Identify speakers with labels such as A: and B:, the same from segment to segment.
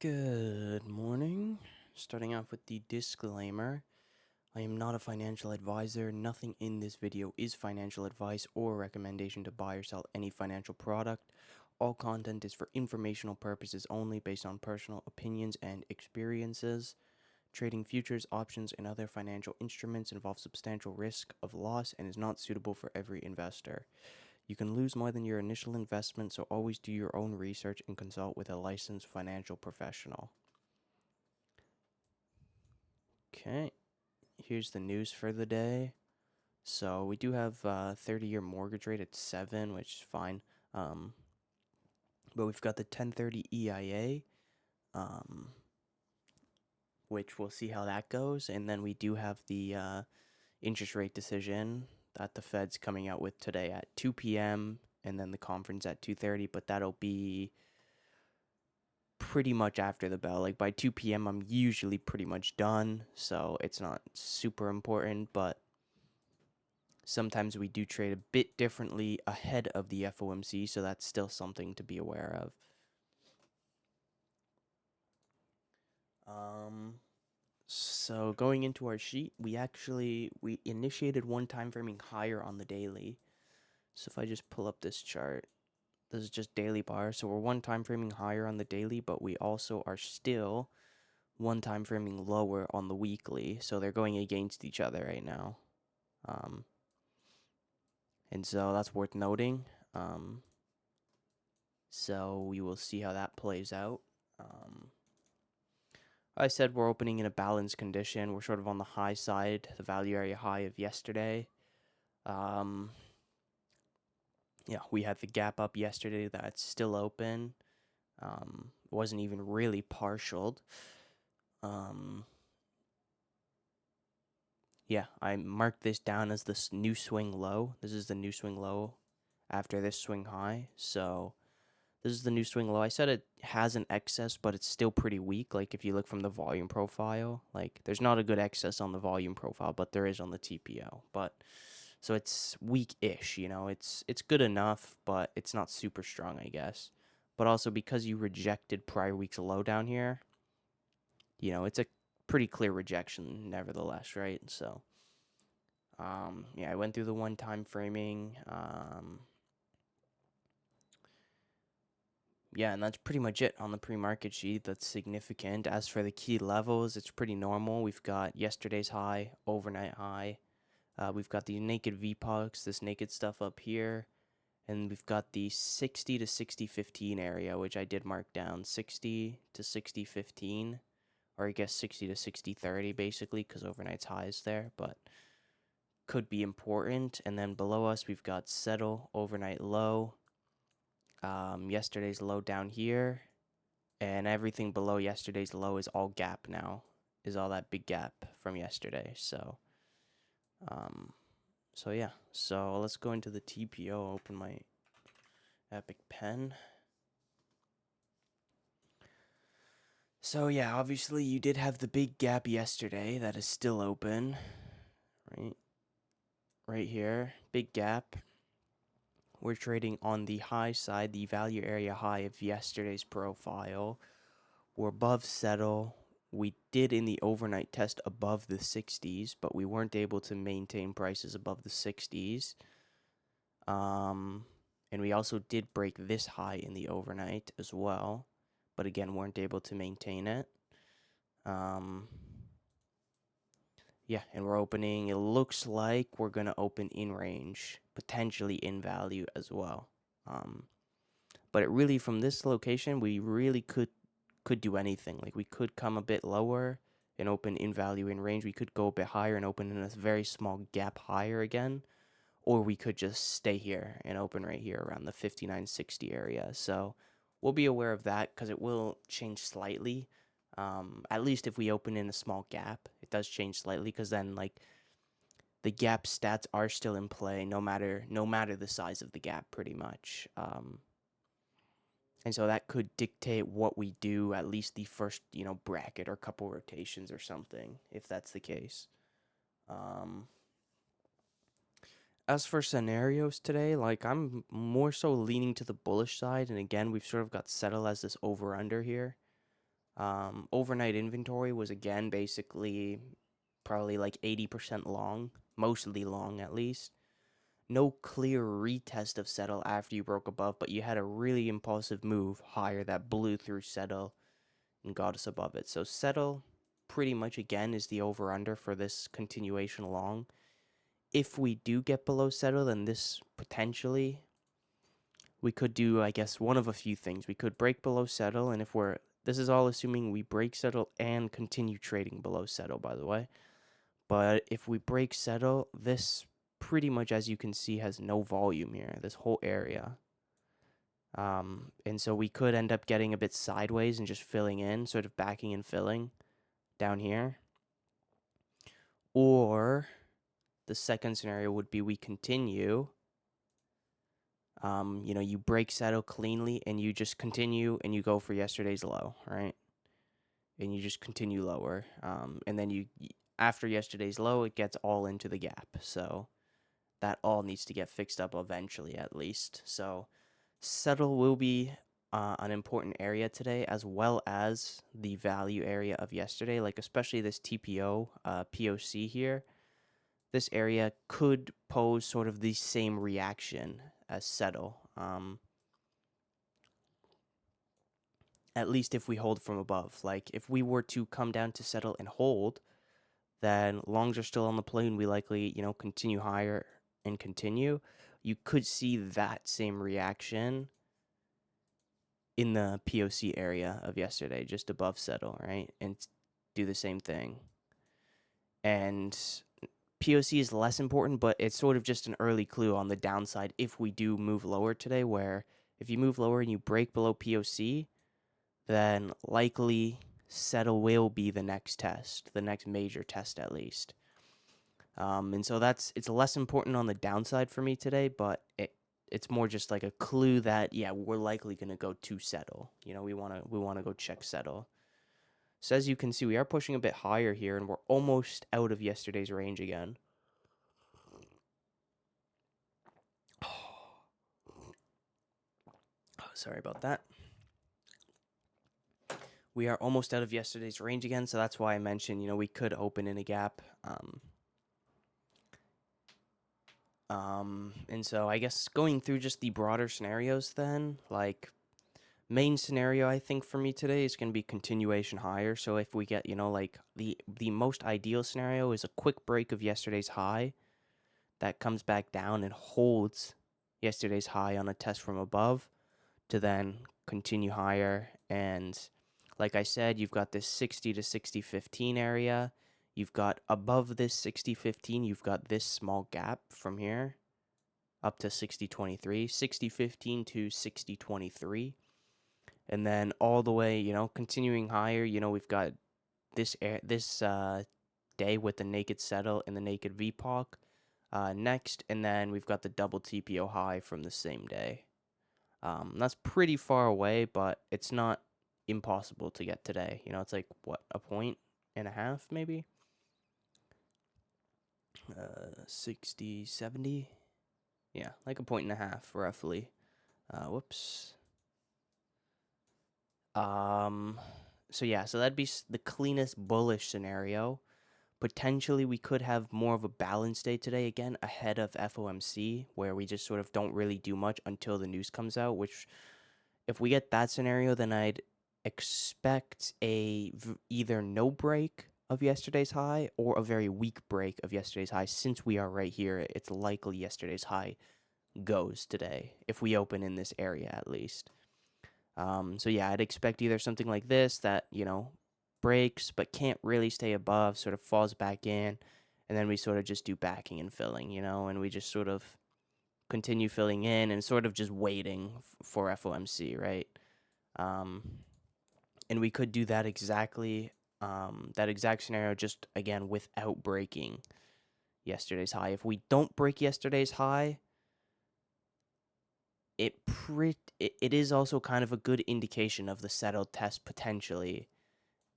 A: Good morning. Starting off with the disclaimer. I am not a financial advisor. Nothing in this video is financial advice or recommendation to buy or sell any financial product. All content is for informational purposes only based on personal opinions and experiences. Trading futures, options, and other financial instruments involves substantial risk of loss and is not suitable for every investor. You can lose more than your initial investment, so always do your own research and consult with a licensed financial professional. Okay, here's the news for the day. So we do have 30-year mortgage rate at 7, which is fine. But we've got the 1030 EIA, which we'll see how that goes. And then we do have the interest rate decision that the Fed's coming out with today at 2 p.m. and then the conference at 2:30. But that'll be pretty much after the bell. Like by 2 p.m., I'm usually pretty much done. So it's not super important, but sometimes we do trade a bit differently ahead of the FOMC, so that's still something to be aware of. So going into our sheet, we initiated one time framing higher on the daily. So if I just pull up this chart, this is just daily bar. So we're one time framing higher on the daily, but we also are still one time framing lower on the weekly. So they're going against each other right now. And so that's worth noting. So we will see how that plays out. I said we're opening in a balanced condition. We're sort of on the high side, the value area high of yesterday. We had the gap up yesterday that's still open. It wasn't even really partialed. I marked this down as this new swing low. This is the new swing low after this swing high. So this is the new swing low. I said it has an excess, but it's still pretty weak. Like if you look from the volume profile, like there's not a good excess on the volume profile, but there is on the TPO. But so it's weak-ish, it's good enough, but it's not super strong, I guess. But also because you rejected prior week's low down here, it's a pretty clear rejection nevertheless, right? So I went through the one-time framing. And that's pretty much it on the pre-market sheet that's significant. As for the key levels, it's pretty normal. We've got yesterday's high, overnight high. We've got the naked VPOX, this naked stuff up here. And we've got the 60 to 60-15 area, which I did mark down. 60 to 60-15, or I guess 60 to 60-30 basically, because overnight's high is there, but could be important. And then below us, we've got settle, overnight low. Yesterday's low down here, and everything below yesterday's low is all gap now, is all that big gap from yesterday. So let's go into the TPO. Open my Epic Pen. So obviously you did have the big gap yesterday that is still open, right here, big gap. We're trading on the high side, the value area high of yesterday's profile. We're above settle. We did in the overnight test above the 60s, but we weren't able to maintain prices above the 60s. And we also did break this high in the overnight as well, but again, weren't able to maintain it. And we're opening. It looks like we're going to open in range, potentially in value as well. But it really, from this location, we really could do anything. Like we could come a bit lower and open in value in range. We could go a bit higher and open in a very small gap higher again. Or we could just stay here and open right here around the 59.60 area. So we'll be aware of that because it will change slightly. At least if we open in a small gap, it does change slightly because then like the gap stats are still in play no matter the size of the gap pretty much. And so that could dictate what we do, at least the first, bracket or couple rotations or something, if that's the case. As for scenarios today, like I'm more so leaning to the bullish side. And again, we've sort of got settled as this over-under here. Overnight inventory was again basically probably like 80% long, mostly long at least. No clear retest of settle after you broke above, but you had a really impulsive move higher that blew through settle and got us above it. So settle pretty much again is the over under for this continuation long. If we do get below settle, then this potentially we could do, I guess, one of a few things. We could break below settle, and if we're this is all assuming we break settle and continue trading below settle, by the way. But if we break settle, this pretty much, as you can see, has no volume here, this whole area. And so we could end up getting a bit sideways and just filling in, sort of backing and filling down here. Or the second scenario would be we continue. You break settle cleanly and you just continue and you go for yesterday's low, right? And you just continue lower. And then after yesterday's low, it gets all into the gap. So that all needs to get fixed up eventually, at least. So settle will be an important area today, as well as the value area of yesterday, like especially this TPO POC here. This area could pose sort of the same reaction as settle. At least if we hold from above. Like if we were to come down to settle and hold, then longs are still on the play and we likely, continue higher and continue. You could see that same reaction in the POC area of yesterday, just above settle, right? And do the same thing. And POC is less important, but it's sort of just an early clue on the downside if we do move lower today, where if you move lower and you break below POC, then likely settle will be the next test, the next major test at least. And so it's less important on the downside for me today, but it's more just like a clue that we're likely gonna go to settle. We wanna go check settle. So as you can see, we are pushing a bit higher here, and we're almost out of yesterday's range again. Sorry about that. We are almost out of yesterday's range again, so that's why I mentioned, we could open in a gap. And so I guess going through just the broader scenarios then, like main scenario I think for me today is going to be continuation higher. So if we get, like the most ideal scenario is a quick break of yesterday's high that comes back down and holds yesterday's high on a test from above to then continue higher. And like I said, you've got this 60 to 60.15 area. You've got above this 60.15, you've got this small gap from here up to 60.23, 60.15 to 60.23. And then all the way, continuing higher, we've got this day with the naked settle and the naked VPOC next. And then we've got the double TPO high from the same day. That's pretty far away, but it's not impossible to get today. It's like, what, a point and a half maybe? 60, 70? Yeah, like a point and a half, roughly. Whoops. So that'd be the cleanest bullish scenario. Potentially, we could have more of a balanced day today again ahead of FOMC, where we just sort of don't really do much until the news comes out. Which, if we get that scenario, then I'd expect either no break of yesterday's high or a very weak break of yesterday's high. Since we are right here, it's likely yesterday's high goes today if we open in this area at least. I'd expect either something like this that, breaks but can't really stay above, sort of falls back in, and then we sort of just do backing and filling, and we just sort of continue filling in and sort of just waiting for FOMC, right? And we could do that exactly, that exact scenario just, again, without breaking yesterday's high. If we don't break yesterday's high, it is also kind of a good indication of the settled test potentially.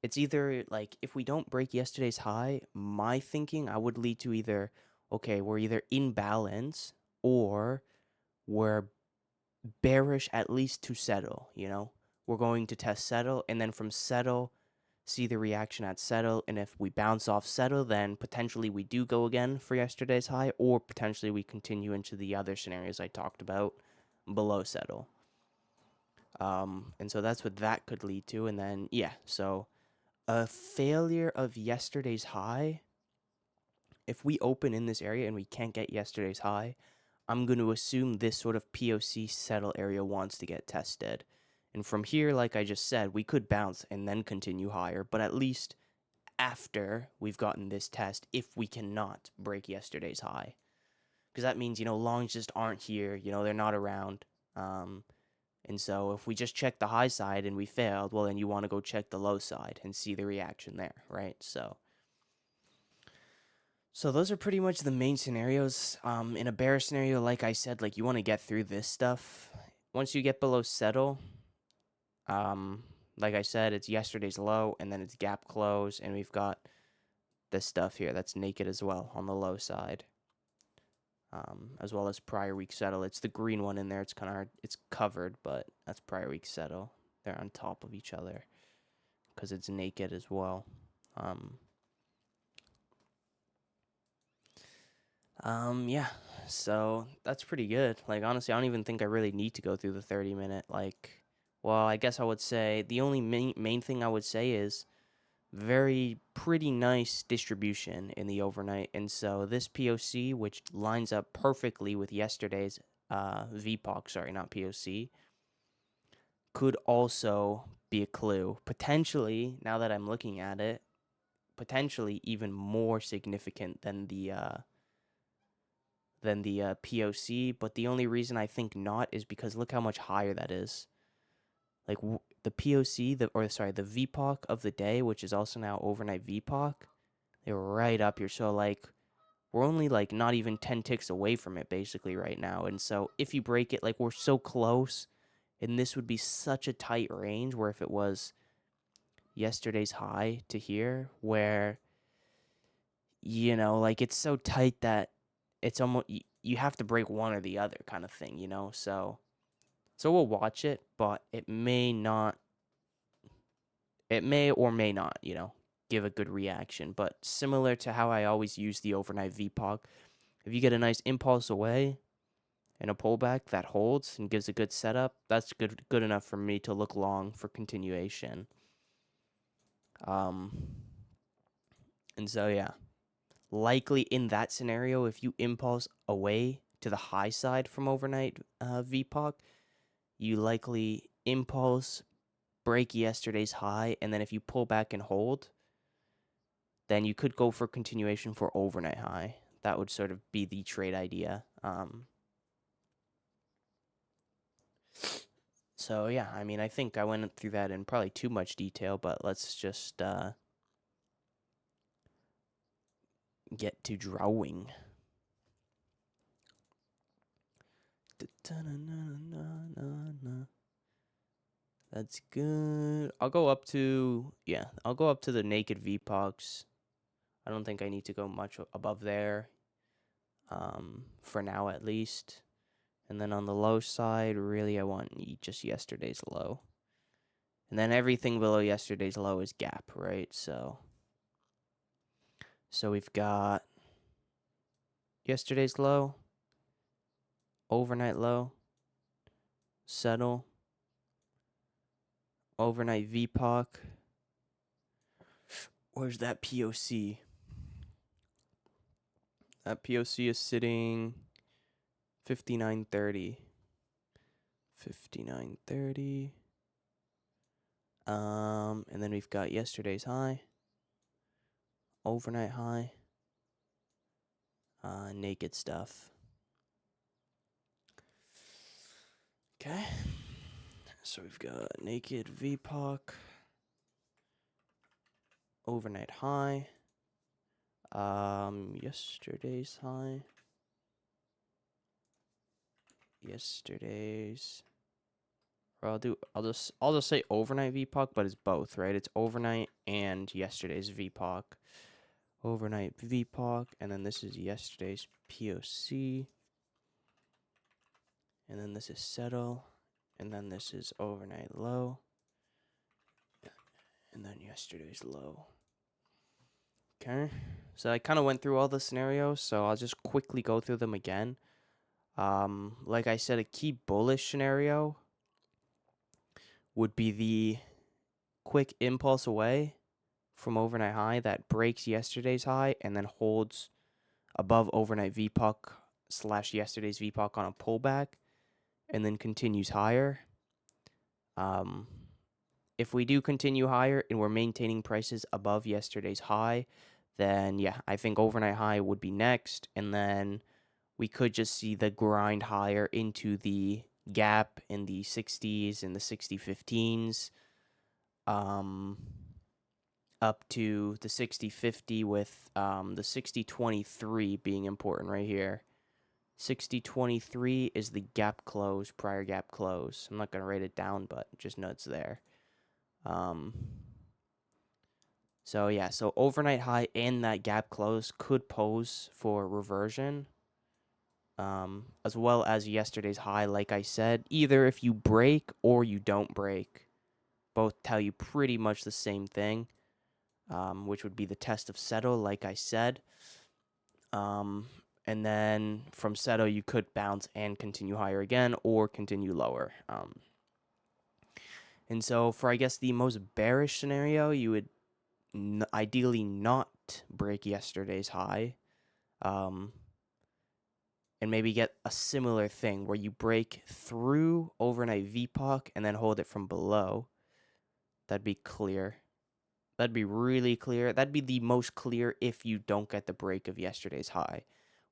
A: It's either like if we don't break yesterday's high, my thinking I would lead to either, okay, we're either in balance or we're bearish at least to settle, we're going to test settle, and then from settle, see the reaction at settle, and if we bounce off settle, then potentially we do go again for yesterday's high, or potentially we continue into the other scenarios I talked about below settle. And so that's what that could lead to. And then, yeah, so a failure of yesterday's high, if we open in this area and we can't get yesterday's high, I'm going to assume this sort of POC settle area wants to get tested. And from here, like I just said, we could bounce and then continue higher, but at least after we've gotten this test, if we cannot break yesterday's high. Because that means, longs just aren't here, they're not around. And so if we just check the high side and we failed, well, then you want to go check the low side and see the reaction there, right? So those are pretty much the main scenarios. In a bear scenario, like I said, like you want to get through this stuff. Once you get below settle, like I said, it's yesterday's low and then it's gap close, and we've got this stuff here that's naked as well on the low side. As well as prior week settle. It's the green one in there. It's kind of hard. It's covered, but that's prior week settle. They're on top of each other because it's naked as well. Yeah, so that's pretty good. Like, honestly, I don't even think I really need to go through the 30-minute. Like, well, I guess I would say the only main thing I would say is pretty nice distribution in the overnight. And so this POC, which lines up perfectly with yesterday's VPOC, sorry, not POC, could also be a clue. Potentially, now that I'm looking at it, potentially even more significant than the POC, but the only reason I think not is because look how much higher that is. Like the POC, the VPOC of the day, which is also now overnight VPOC, they're right up here. So like we're only like not even 10 ticks away from it basically right now. And so if you break it, like we're so close, and this would be such a tight range where if it was yesterday's high to here, where like it's so tight that it's almost you have to break one or the other kind of thing, So we'll watch it, but it may or may not, give a good reaction. But similar to how I always use the overnight VPOC, if you get a nice impulse away and a pullback that holds and gives a good setup, that's good enough for me to look long for continuation. And so yeah, likely in that scenario, if you impulse away to the high side from overnight VPOC, you likely impulse break yesterday's high, and then if you pull back and hold, then you could go for continuation for overnight high. That would sort of be the trade idea. So yeah, I mean, I think I went through that in probably too much detail, but let's just get to drawing. That's good. I'll go up to the naked VPOCs. I don't think I need to go much above there. For now at least. And then on the low side, really I want just yesterday's low. And then everything below yesterday's low is gap, right? So we've got yesterday's low, overnight low, settle, overnight VPOC. Where's that POC? That POC is sitting 59.30. 59.30. And then we've got yesterday's high, overnight high, naked stuff. Okay. So we've got naked VPOC, overnight high, yesterday's high, or I'll just say overnight VPOC, but it's both, right? It's overnight and yesterday's VPOC. Overnight VPOC, and then this is yesterday's POC. And then this is settle, and then this is overnight low. yesterday's low. Okay, so I kind of went through all the scenarios, so I'll just quickly go through them again. Like I said, a key bullish scenario would be the quick impulse away from overnight high that breaks yesterday's high and then holds above overnight VPOC / yesterday's VPOC on a pullback and then continues higher. If we do continue higher and we're maintaining prices above yesterday's high, then yeah, I think overnight high would be next, and then we could just see the grind higher into the gap in the 60s and the 60-15s, up to the 60-50 with the 60-23 being important right here. 60-23 is the gap close, prior gap close. I'm not going to write it down, but just know it's there. So yeah, so overnight high and that gap close could pose for reversion, as well as yesterday's high. Like I said, either if you break or you don't break, both tell you pretty much the same thing, which would be the test of settle, like I said. And then from settle, you could bounce and continue higher again or continue lower. And so for, I guess, the most bearish scenario, you would ideally not break yesterday's high, and maybe get a similar thing where you break through overnight VPOC and then hold it from below. That'd be clear. That'd be really clear. That'd be the most clear if you don't get the break of yesterday's high.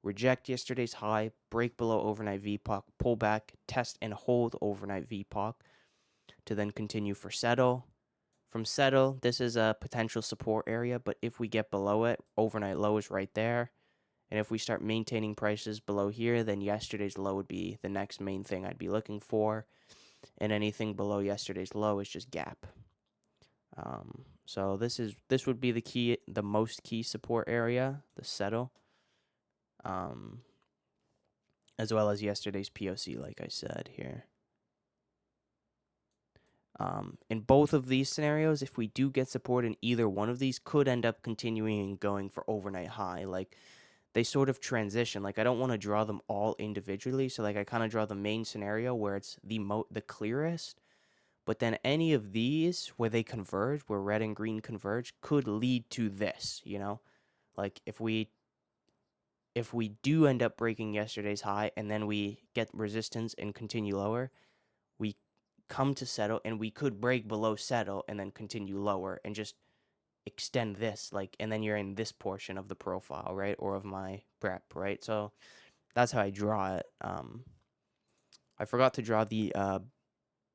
A: Reject yesterday's high, break below overnight VPOC, pull back, test and hold overnight VPOC to then continue for settle. From settle, this is a potential support area, but if we get below it, overnight low is right there. And if we start maintaining prices below here, then yesterday's low would be the next main thing I'd be looking for. And anything below yesterday's low is just gap. So this would be the most key support area, the settle, as well as yesterday's POC, like I said here. In both of these scenarios, if we do get support in either one of these, could end up continuing and going for overnight high. Like, they sort of transition. Like, I don't want to draw them all individually, so like I kind of draw the main scenario where it's the clearest. But then any of these where they converge, where red and green converge, could lead to this, you know? Like, if we do end up breaking yesterday's high and then we get resistance and continue lower, we come to settle and we could break below settle and then continue lower and just extend this, like, and then you're in this portion of the profile, right? Or of my prep, right? So that's how I draw it. I forgot to draw the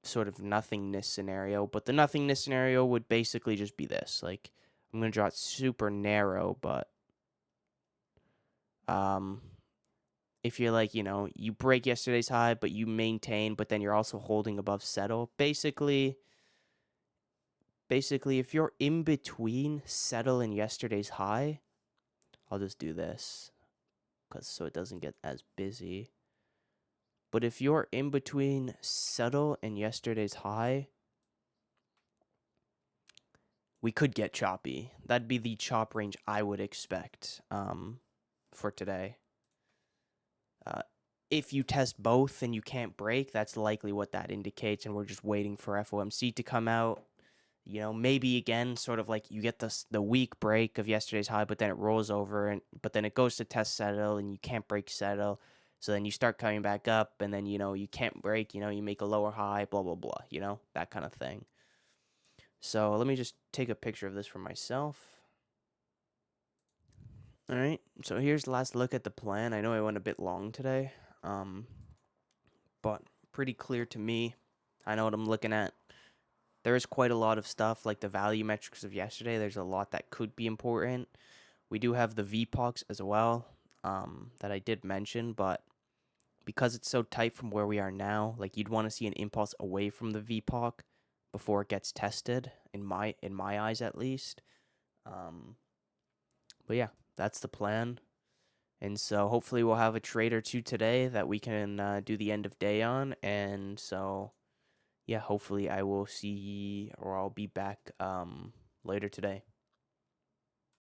A: sort of nothingness scenario, but the nothingness scenario would basically just be this. Like, I'm going to draw it super narrow, but if you're like, you break yesterday's high, but you maintain, but then you're also holding above settle, basically if you're in between settle and yesterday's high, I'll just do this so it doesn't get as busy. But if you're in between settle and yesterday's high, we could get choppy. That'd be the chop range I would expect for today. If you test both and you can't break, that's likely what that indicates, and we're just waiting for FOMC to come out. Maybe again, sort of like you get the weak break of yesterday's high, but then it rolls over, but then it goes to test settle, and you can't break settle. So then you start coming back up, and then, you can't break, you make a lower high, blah, blah, blah, that kind of thing. So let me just take a picture of this for myself. All right, so here's the last look at the plan. I know I went a bit long today, but pretty clear to me. I know what I'm looking at. There is quite a lot of stuff, like the value metrics of yesterday. There's a lot that could be important. We do have the VPOCs as well, that I did mention, but because it's so tight from where we are now, like, you'd want to see an impulse away from the VPOC before it gets tested, in my eyes at least. But yeah, that's the plan. And so hopefully we'll have a trade or two today that we can do the end of day on. And so, yeah, hopefully I will see, or I'll be back later today.